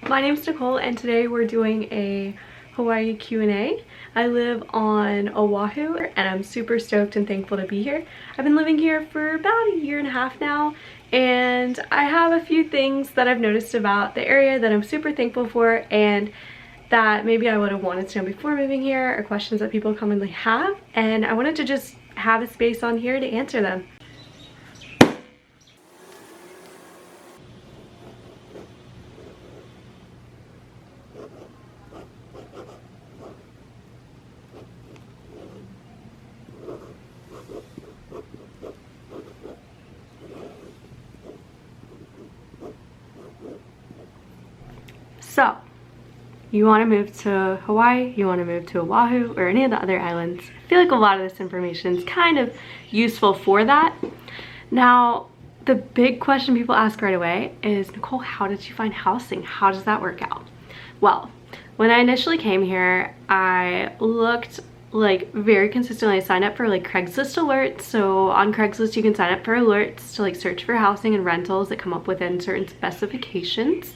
My name's Nicole and today we're doing a Hawaii Q&A. I live on Oahu and I'm super stoked and thankful to be here. I've been living here for about a year and a half now, and I have a few things that I've noticed about the area that I'm super thankful for and that maybe I would have wanted to know before moving here, or questions that people commonly have, and I wanted to just have a space on here to answer them. So, you want to move to Hawaii, you want to move to Oahu, or any of the other islands. I feel like a lot of this information is kind of useful for that. Now, the big question people ask right away is, Nicole, how did you find housing? How does that work out? Well, when I initially came here, I looked like very consistently. I signed up for like Craigslist alerts. So on Craigslist, you can sign up for alerts to like search for housing and rentals that come up within certain specifications.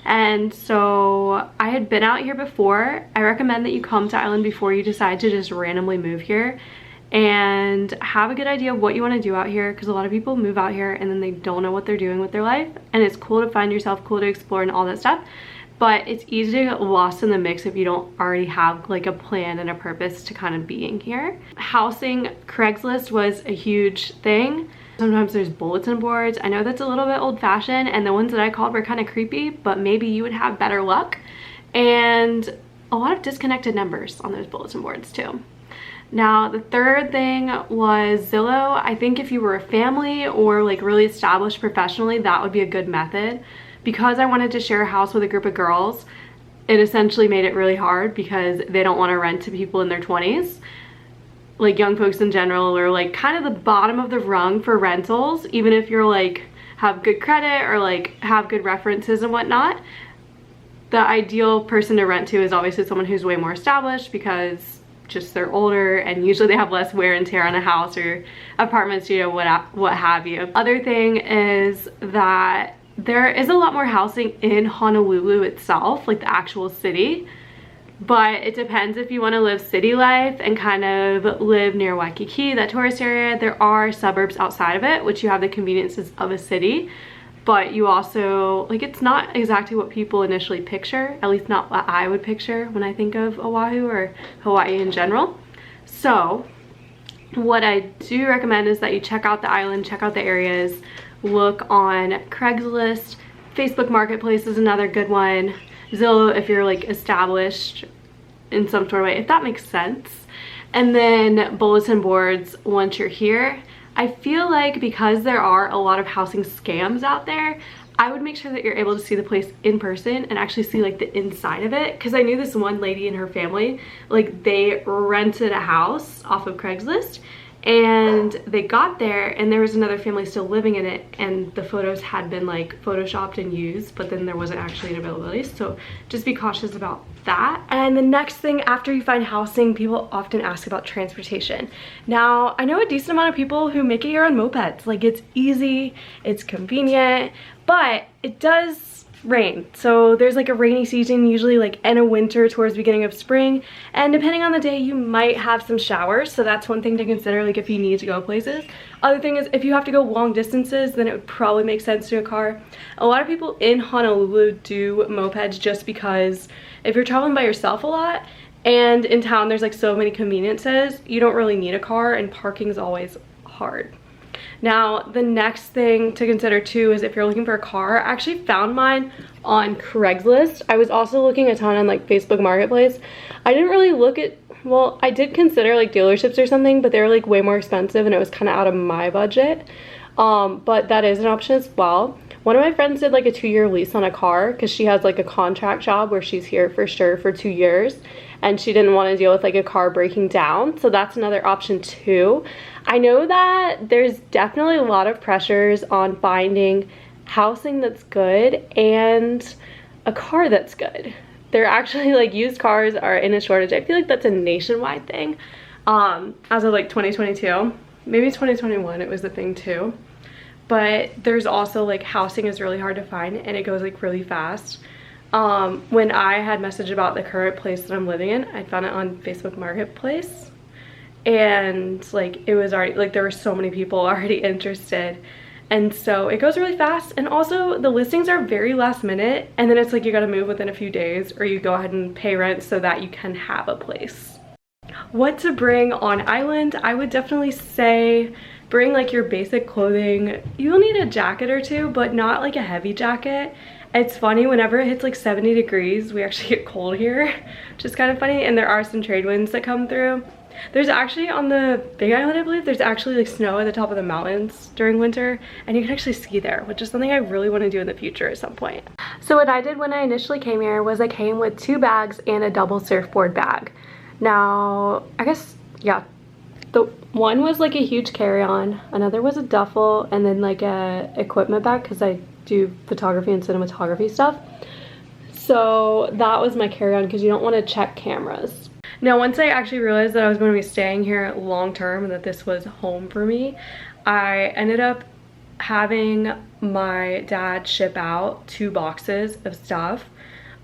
And so I had been out here before. I recommend that you come to Island before you decide to just randomly move here, and have a good idea of what you want to do out here, because a lot of people move out here and then they don't know what they're doing with their life. And it's cool to find yourself, cool to explore and all that stuff, but it's easy to get lost in the mix if you don't already have like a plan and a purpose to kind of being here. Housing, Craigslist was a huge thing. Sometimes there's bulletin boards. I know that's a little bit old-fashioned, and the ones that I called were kind of creepy, but maybe you would have better luck. And a lot of disconnected numbers on those bulletin boards too. Now, the third thing was Zillow. I think if you were a family or like really established professionally, that would be a good method. Because I wanted to share a house with a group of girls, it essentially made it really hard because they don't want to rent to people in their 20s. Like young folks in general, or like kind of the bottom of the rung for rentals, even if you're like have good credit or like have good references and whatnot. The ideal person to rent to is obviously someone who's way more established, because just they're older and usually they have less wear and tear on a house or apartment studio, what have you. Other thing is that there is a lot more housing in Honolulu itself, like the actual city. But it depends if you want to live city life and kind of live near Waikiki, that tourist area. There are suburbs outside of it, which you have the conveniences of a city, but you also, like, it's not exactly what people initially picture, at least not what I would picture when I think of Oahu or Hawaii in general. So what I do recommend is that you check out the island, check out the areas, look on Craigslist. Facebook Marketplace is another good one. Zillow if you're like established in some sort of way, if that makes sense. And then bulletin boards once you're here. I feel like because there are a lot of housing scams out there, I would make sure that you're able to see the place in person and actually see like the inside of it. Because I knew this one lady and her family, like they rented a house off of Craigslist, and they got there and there was another family still living in it, and the photos had been like photoshopped and used, but then there wasn't actually an availability. So just be cautious about that. And the next thing, after you find housing, people often ask about transportation. Now, I know a decent amount of people who make it here on mopeds. Like, it's easy, it's convenient, but it does rain. So there's like a rainy season, usually like in a winter towards the beginning of spring, and depending on the day you might have some showers. So that's one thing to consider, like if you need to go places. Other thing is, if you have to go long distances, then it would probably make sense to a car. A lot of people in Honolulu do mopeds just because if you're traveling by yourself a lot and in town there's like so many conveniences, you don't really need a car, and parking is always hard. Now, the next thing to consider too is if you're looking for a car. I actually found mine on Craigslist. I was also looking a ton on like Facebook Marketplace. I didn't really look at, well, I did consider like dealerships or something, but they were like way more expensive and it was kind of out of my budget. But that is an option as well. One of my friends did like a 2-year lease on a car because she has like a contract job where she's here for sure for 2 years, and she didn't want to deal with like a car breaking down. So that's another option too. I know that there's definitely a lot of pressures on finding housing that's good and a car that's good. They're actually like used cars are in a shortage. I feel like that's a nationwide thing. As of like 2022, maybe 2021 it was the thing too. But there's also like housing is really hard to find and it goes like really fast. when I had messaged about the current place that I'm living in. I found it on Facebook Marketplace, and like it was already, like there were so many people already interested, and so it goes really fast. And also the listings are very last minute, and then it's like you got to move within a few days, or you go ahead and pay rent so that you can have a place. What to bring on island? I would definitely say bring like your basic clothing. You'll need a jacket or two, but not like a heavy jacket. It's funny, whenever it hits like 70 degrees, we actually get cold here, which is kind of funny, and there are some trade winds that come through. There's actually, on the Big Island, I believe, there's actually like snow at the top of the mountains during winter, and you can actually ski there, which is something I really want to do in the future at some point. So what I did when I initially came here was I came with 2 bags and a double surfboard bag. Now, I guess, yeah, the one was like a huge carry-on, another was a duffel, and then like a equipment bag because I do photography and cinematography stuff. So that was my carry-on because you don't want to check cameras. Now, once I actually realized that I was going to be staying here long term and that this was home for me, I ended up having my dad ship out 2 boxes of stuff.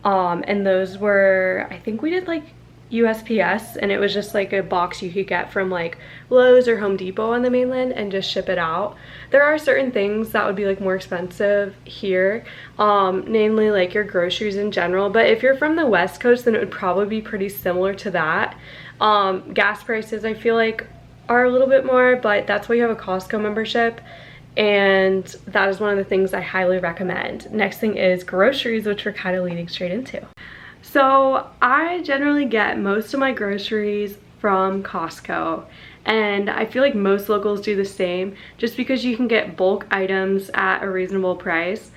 And those were, I think we did like USPS, and it was just like a box you could get from like Lowe's or Home Depot on the mainland and just ship it out. There are certain things that would be like more expensive here, namely like your groceries in general, but if you're from the West Coast, then it would probably be pretty similar to that. Gas prices I feel like are a little bit more, but that's why you have a Costco membership, and that is one of the things I highly recommend. Next thing is groceries, which we're kind of leading straight into. So I generally get most of my groceries from Costco, and I feel like most locals do the same, just because you can get bulk items at a reasonable price,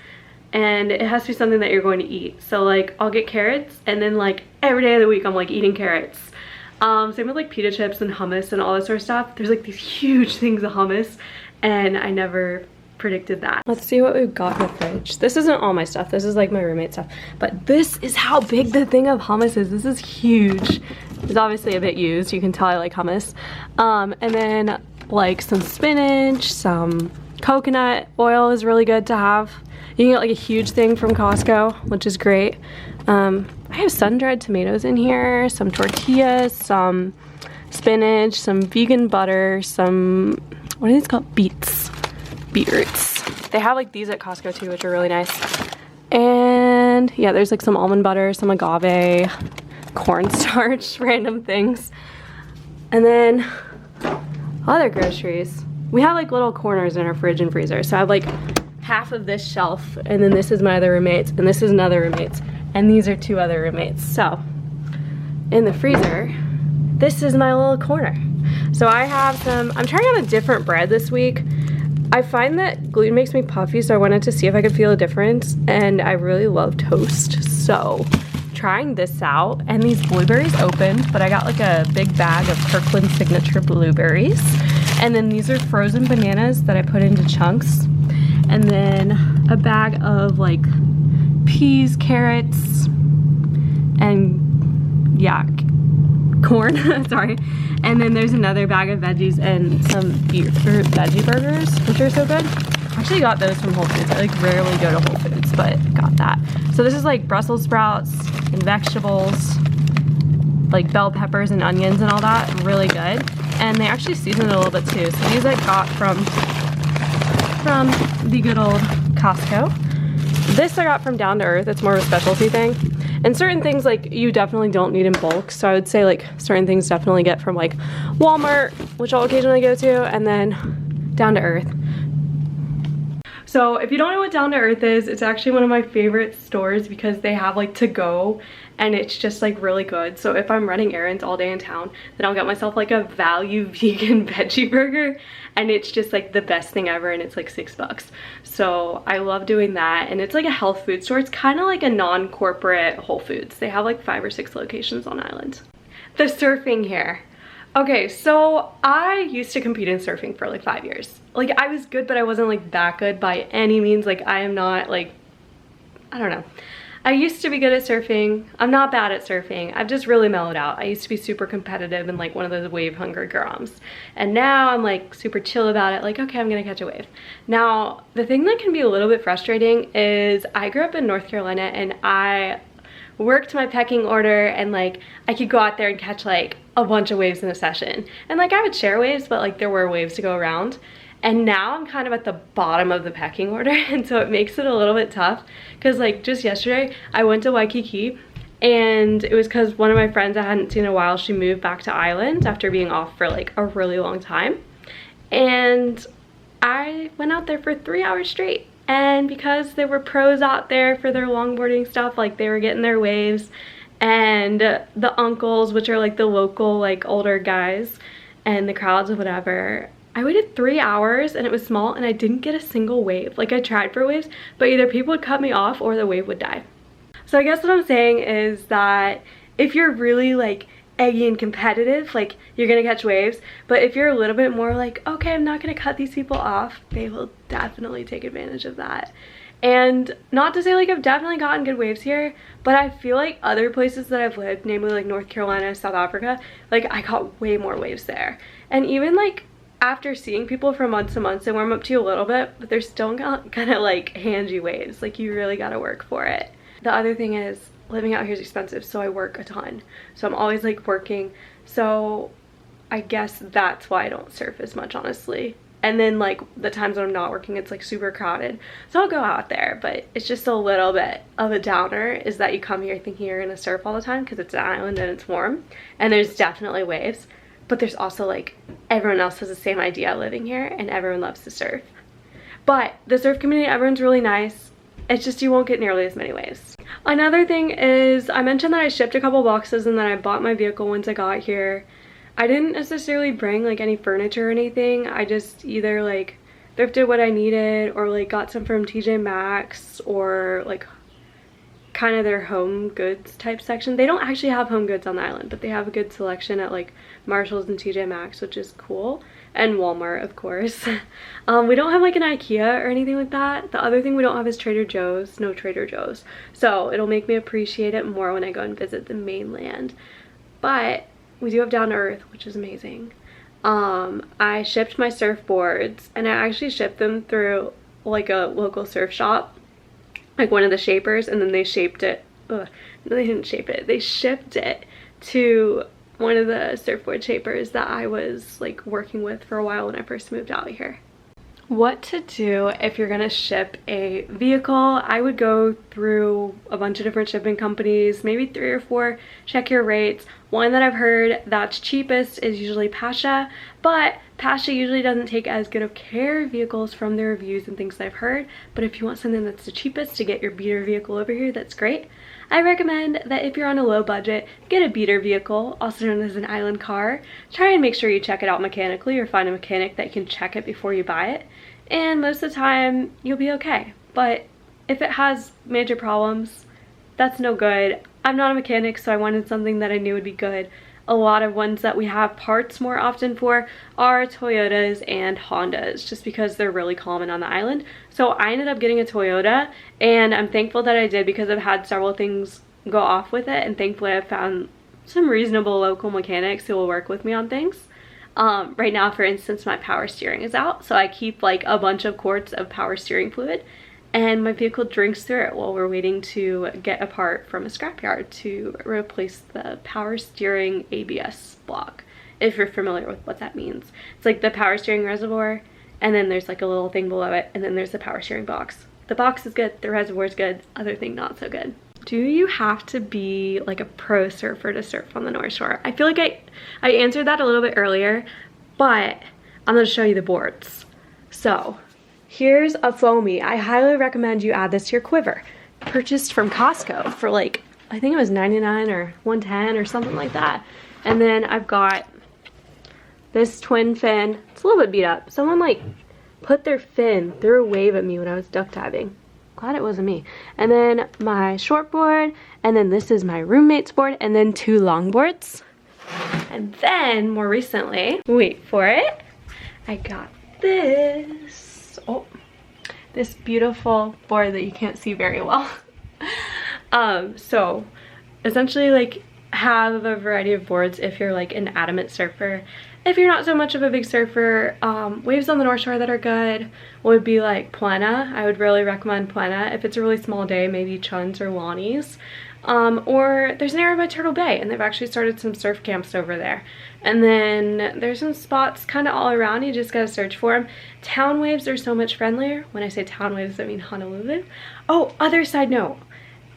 and it has to be something that you're going to eat. So like I'll get carrots, and then like every day of the week I'm like eating carrots. Same with like pita chips and hummus and all this sort of stuff. There's like these huge things of hummus, and I never predicted that. Let's see what we've got in the fridge. This isn't all my stuff, this is like my roommate stuff, but this is how big the thing of hummus is. This is huge. It's obviously a bit used, you can tell I like hummus. And then like some spinach, some coconut oil is really good to have. You can get like a huge thing from Costco, which is great. I have sun-dried tomatoes in here, some tortillas, some spinach, some vegan butter, some, what are these called? Beetroots. They have like these at Costco too, which are really nice. And yeah, there's like some almond butter, some agave, cornstarch, random things. And then other groceries. We have like little corners in our fridge and freezer. So I have like half of this shelf, and then this is my other roommate's, and this is another roommate's, and these are 2 other roommates. So in the freezer, this is my little corner. So I have some, I'm trying out a different bread this week. I find that gluten makes me puffy, so I wanted to see if I could feel a difference, and I really love toast. So trying this out, and these blueberries opened, but I got like a big bag of Kirkland Signature blueberries, and then these are frozen bananas that I put into chunks, and then a bag of like peas, carrots, and yeah, corn, sorry. And then there's another bag of veggies and some veggie burgers, which are so good. I actually got those from Whole Foods. I like rarely go to Whole Foods, but got that. So this is like Brussels sprouts and vegetables, like bell peppers and onions and all that, really good. And they actually season it a little bit too. So these I got from the good old Costco. This I got from Down to Earth. It's more of a specialty thing. And certain things like you definitely don't need in bulk. So I would say like certain things definitely get from like Walmart, which I'll occasionally go to, and then Down to Earth. So if you don't know what Down to Earth is, it's actually one of my favorite stores because they have like to go, and it's just like really good. So if I'm running errands all day in town, then I'll get myself like a value vegan veggie burger, and it's just like the best thing ever, and it's like $6. So I love doing that, and it's like a health food store. It's kind of like a non-corporate Whole Foods. They have like 5 or 6 locations on island. The surfing here. Okay, so I used to compete in surfing for like 5 years. Like I was good, but I wasn't like that good by any means. Like I am not like, I don't know. I used to be good at surfing. I'm not bad at surfing. I've just really mellowed out. I used to be super competitive and like one of those wave hungry girls. And now I'm like super chill about it. Like, okay, I'm gonna catch a wave. Now, the thing that can be a little bit frustrating is I grew up in North Carolina and I worked my pecking order, and like I could go out there and catch like a bunch of waves in a session. And like I would share waves, but like there were waves to go around. And now I'm kind of at the bottom of the pecking order, and so it makes it a little bit tough because like just yesterday I went to Waikiki, and it was because one of my friends I hadn't seen in a while, she moved back to Island after being off for like a really long time, and I went out there for 3 hours straight. And because there were pros out there for their longboarding stuff, like they were getting their waves, and the uncles, which are like the local like older guys, and the crowds or whatever, I waited 3 hours and it was small and I didn't get a single wave. Like I tried for waves, but either people would cut me off or the wave would die. So I guess what I'm saying is that if you're really like eggy and competitive, like you're gonna catch waves, but if you're a little bit more like, okay, I'm not gonna cut these people off, they will definitely take advantage of that. And not to say like I've definitely gotten good waves here, but I feel like other places that I've lived, namely like North Carolina, South Africa, like I got way more waves there. And even like after seeing people for months and months, they warm up to you a little bit, but they're still gonna like hand you waves. Like you really gotta work for it. The other thing is living out here is expensive, so I work a ton. So I'm always like working. So I guess that's why I don't surf as much, honestly. And then like the times when I'm not working, it's like super crowded. So I'll go out there, but it's just a little bit of a downer is that you come here thinking you're gonna surf all the time because it's an island and it's warm. And there's definitely waves. But there's also like everyone else has the same idea living here and everyone loves to surf. But the surf community, everyone's really nice. It's just you won't get nearly as many waves. Another thing is I mentioned that I shipped a couple boxes and then I bought my vehicle once I got here. I didn't necessarily bring like any furniture or anything. I just either like thrifted what I needed or like got some from TJ Maxx or like kind of their home goods type section. They don't actually have home goods on the island, but they have a good selection at like Marshall's and TJ Maxx, which is cool, and Walmart, of course. We don't have like an IKEA or anything like that. The other thing we don't have is Trader Joe's. No Trader Joe's, so it'll make me appreciate it more when I go and visit the mainland. But we do have Down to Earth, which is amazing. I shipped my surfboards, and I actually shipped them through like a local surf shop, like one of the shapers, and then they shaped it. No, they didn't shape it. They shipped it to one of the surfboard shapers that I was like working with for a while when I first moved out here. What to do if you're gonna ship a vehicle? I would go through a bunch of different shipping companies, maybe 3 or 4, check your rates. One that I've heard that's cheapest is usually Pasha, but Pasha usually doesn't take as good of care of vehicles from their reviews and things that I've heard. But if you want something that's the cheapest to get your beater vehicle over here, that's great. I recommend that if you're on a low budget, get a beater vehicle, also known as an island car. Try and make sure you check it out mechanically or find a mechanic that can check it before you buy it. And most of the time, you'll be okay. But if it has major problems, that's no good. I'm not a mechanic, so I wanted something that I knew would be good. A lot of ones that we have parts more often for are Toyotas and Hondas, just because they're really common on the island. So I ended up getting a Toyota, and I'm thankful that I did because I've had several things go off with it, and thankfully I've found some reasonable local mechanics who will work with me on things. Right now, for instance, my power steering is out, so I keep like a bunch of quarts of power steering fluid, and my vehicle drinks through it while we're waiting to get a part from a scrapyard to replace the power steering ABS block, if you're familiar with what that means. It's like the power steering reservoir, and then there's like a little thing below it, and then there's the power steering box. The box is good, the reservoir is good, other thing not so good. Do you have to be like a pro surfer to surf on the North Shore? I feel like I answered that a little bit earlier, but I'm gonna show you the boards. So here's a foamy. I highly recommend you add this to your quiver. Purchased from Costco for like, I think it was 99 or 110 or something like that. And then I've got this twin fin. It's a little bit beat up. Someone like put their fin through a wave at me when I was duck diving. Glad it wasn't me. And then my short board, and then this is my roommate's board, and then 2 long boards. And then more recently, wait for it, I got this. Oh, this beautiful board that you can't see very well. So essentially like have a variety of boards if you're like an adamant surfer. If you're not so much of a big surfer, waves on the North Shore that are good would be like Plena. I would really recommend Plena. If it's a really small day, maybe Chun's or Lonnie's. Or there's an area by Turtle Bay, and they've actually started some surf camps over there. And then there's some spots kind of all around. You just gotta search for them. Town waves are so much friendlier. When I say town waves, I mean Honolulu. Oh, other side note.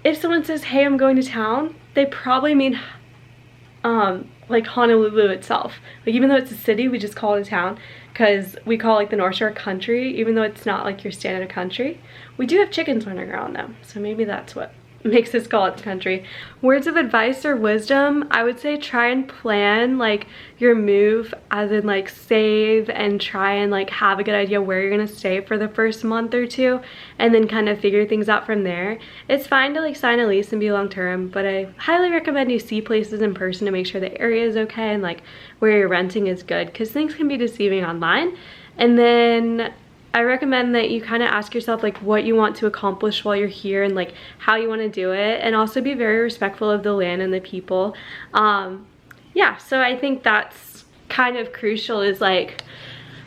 If someone says, hey, I'm going to town, they probably mean like Honolulu itself. Like even though it's a city, we just call it a town because we call like the North Shore country, even though it's not like your standard country. We do have chickens running around though, so maybe that's what makes us call it the country. Words of advice or wisdom, I would say try and plan like your move, as in like save and try and like have a good idea where you're gonna stay for the first month or two, and then kind of figure things out from there. It's fine to like sign a lease and be long term, but I highly recommend you see places in person to make sure the area is okay and like where you're renting is good, because things can be deceiving online. And then I recommend that you kind of ask yourself like what you want to accomplish while you're here and like how you want to do it, and also be very respectful of the land and the people. Yeah, so I think that's kind of crucial, is like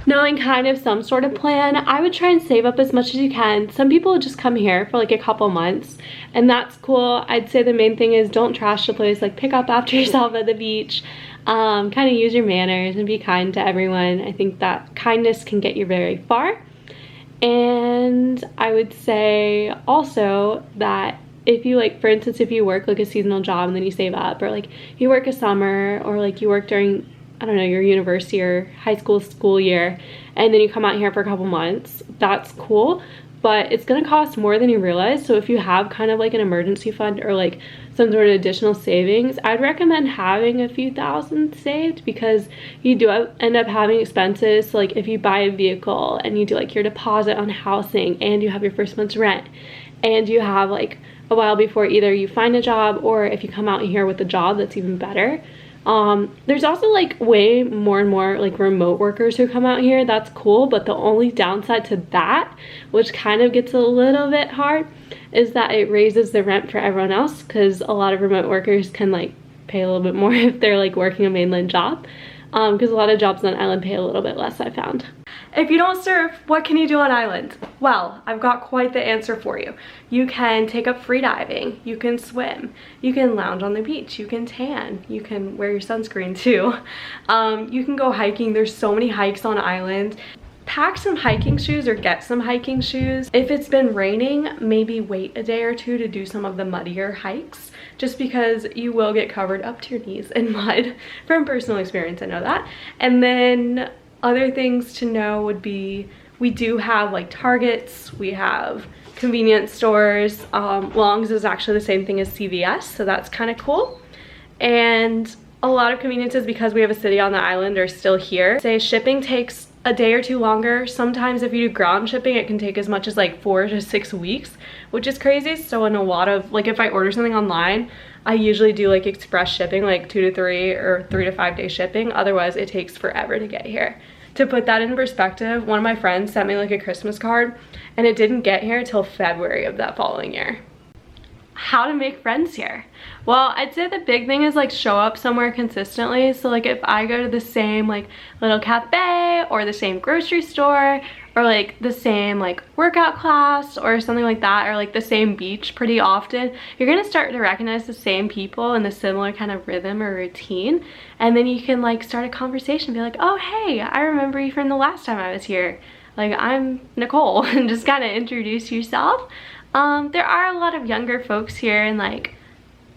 knowing kind of some sort of plan. I would try and save up as much as you can. Some people just come here for like a couple months, and that's cool. I'd say the main thing is don't trash the place, like pick up after yourself at the beach. Kind of use your manners and be kind to everyone. I think that kindness can get you very far. And I would say also that if you like, for instance, if you work like a seasonal job and then you save up, or like you work a summer, or like you work during, I don't know, your university or high school year, and then you come out here for a couple months, that's cool, but it's gonna cost more than you realize. So if you have kind of like an emergency fund or like some sort of additional savings, I'd recommend having a few thousand saved, because you do end up having expenses. So like if you buy a vehicle and you do like your deposit on housing, and you have your first month's rent, and you have like a while before either you find a job, or if you come out here with a job, that's even better. There's also like way more and more like remote workers who come out here. That's cool, but the only downside to that, which kind of gets a little bit hard, is that it raises the rent for everyone else, because a lot of remote workers can like pay a little bit more if they're like working a mainland job, because a lot of jobs on island pay a little bit less, I found. If you don't surf, what can you do on island? Well, I've got quite the answer for you. You can take up free diving, you can swim, you can lounge on the beach, you can tan, you can wear your sunscreen too. You can go hiking. There's so many hikes on island. Pack some hiking shoes or get some hiking shoes. If it's been raining, maybe wait a day or two to do some of the muddier hikes, just because you will get covered up to your knees in mud. From personal experience, I know that. And then other things to know would be, we do have like Targets, we have convenience stores. Long's is actually the same thing as CVS, so that's kind of cool. And a lot of conveniences, because we have a city on the island, are still here. Say shipping takes a day or two longer. Sometimes if you do ground shipping, it can take as much as like 4 to 6 weeks, which is crazy. So in a lot of, like if I order something online, I usually do like express shipping, like 2 to 3 or 3 to 5 day shipping. Otherwise it takes forever to get here. To put that in perspective, one of my friends sent me like a Christmas card, and it didn't get here till February of that following year. How to make friends here? Well, I'd say the big thing is like show up somewhere consistently. So like if I go to the same like little cafe, or the same grocery store, or like the same like workout class or something like that, or like the same beach pretty often, you're gonna start to recognize the same people and the similar kind of rhythm or routine. And then you can like start a conversation, be like, oh hey, I remember you from the last time I was here. Like, I'm Nicole, and just kind of introduce yourself. There are a lot of younger folks here in like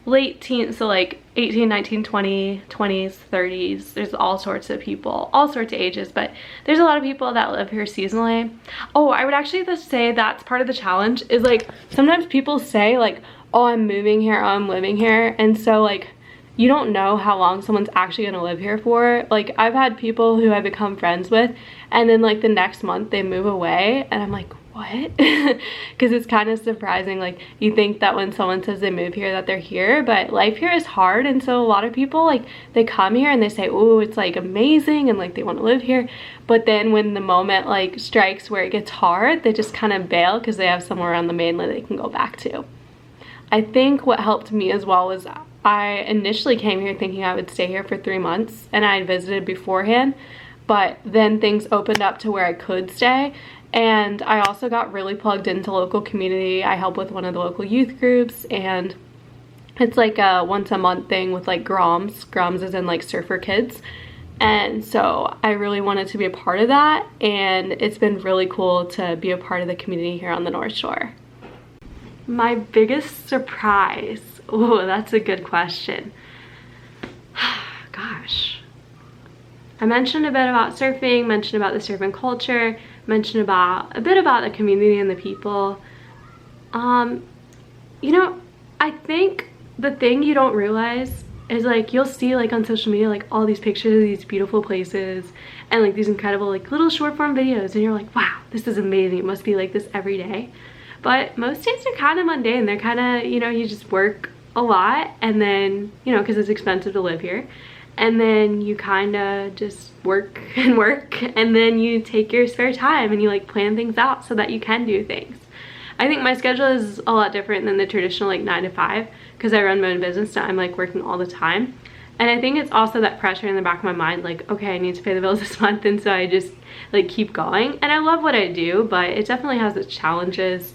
late teens, so like 18, 19, 20, 20s, 30s. There's all sorts of people, all sorts of ages, but there's a lot of people that live here seasonally. Oh, I would actually just say that's part of the challenge, is like sometimes people say like, oh, I'm moving here, oh, I'm living here, and so like you don't know how long someone's actually gonna live here for. Like I've had people who I've become friends with, and then like the next month they move away, and I'm like, what? Because it's kind of surprising. Like you think that when someone says they move here that they're here, but life here is hard. And so a lot of people, like they come here and they say, oh, it's like amazing, and like they want to live here, but then when the moment like strikes where it gets hard, they just kind of bail because they have somewhere on the mainland they can go back to. I think what helped me as well was I initially came here thinking I would stay here for 3 months, and I had visited beforehand, but then things opened up to where I could stay. And I also got really plugged into local community. I help with one of the local youth groups, and it's like a once a month thing with like Groms. Groms is in like surfer kids. And so I really wanted to be a part of that, and it's been really cool to be a part of the community here on the North Shore. My biggest surprise, oh, that's a good question. Gosh. I mentioned a bit about surfing, mentioned about the surfing culture, mentioned about a bit about the community and the people. You know, I think the thing you don't realize is like you'll see like on social media like all these pictures of these beautiful places and like these incredible like little short form videos, and you're like, wow, this is amazing, it must be like this every day. But most days are kind of mundane. They're kind of, you know, you just work a lot, and then, you know, because it's expensive to live here, and then you kind of just work and work, and then you take your spare time and you like plan things out so that you can do things. I think my schedule is a lot different than the traditional like 9 to 5 because I run my own business, so I'm like working all the time. And I think it's also that pressure in the back of my mind, like, okay, I need to pay the bills this month, and so I just like keep going. And I love what I do, but it definitely has its challenges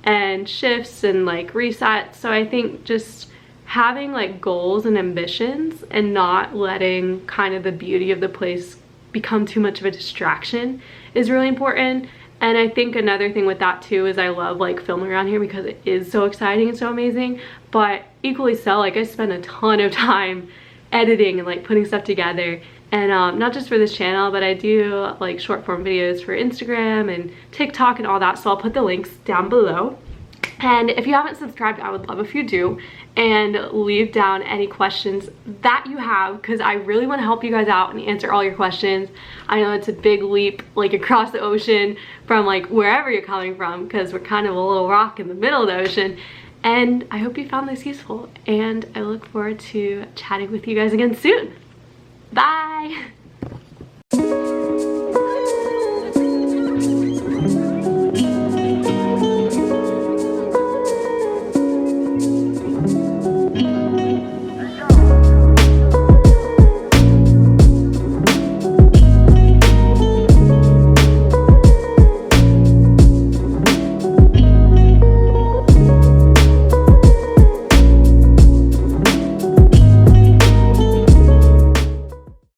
and shifts and like resets. So I think just having like goals and ambitions and not letting kind of the beauty of the place become too much of a distraction is really important. And I think another thing with that too is I love like filming around here because it is so exciting and so amazing, but equally so, like I spend a ton of time editing and like putting stuff together, and not just for this channel, but I do like short form videos for Instagram and TikTok and all that, so I'll put the links down below. And if you haven't subscribed, I would love if you do, and leave down any questions that you have, because I really want to help you guys out and answer all your questions. I know it's a big leap like across the ocean from like wherever you're coming from, because we're kind of a little rock in the middle of the ocean. And I hope you found this useful, and I look forward to chatting with you guys again soon. Bye!